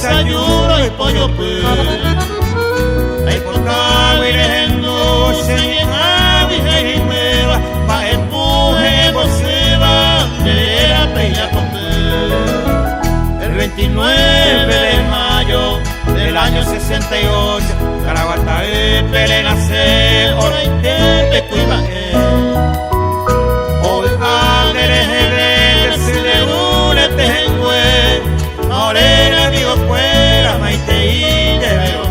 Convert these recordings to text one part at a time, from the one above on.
sayuro y pollo pu. Ay portado y lejendo, se llena y nueva, pa empuje bolseva, de la peña con el 29 de mayo del año 68, Caraguata Pele nace, ora intente cuiva hoy ángeles se le une tejengüe, morena digo fuera, maite y de velote.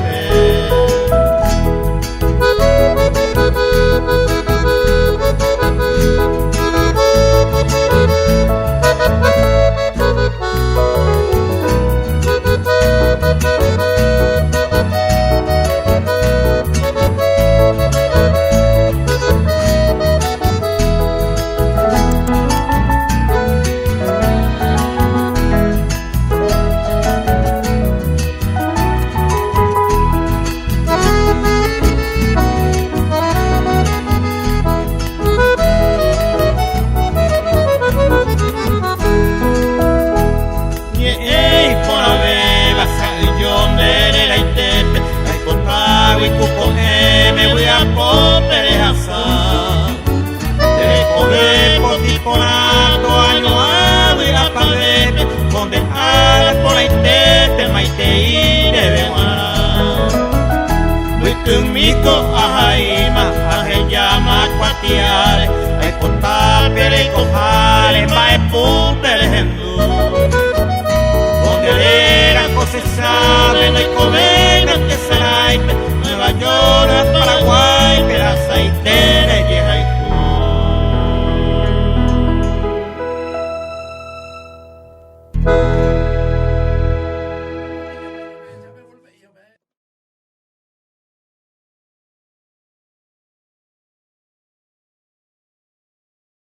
Me voy a poder asar, te comer por ti por alto año voy a pagar, con dejar por la intente maite y de guanar. Voy conmigo a Jaima, a llama cuatiare, a contar pere cojale, va a poder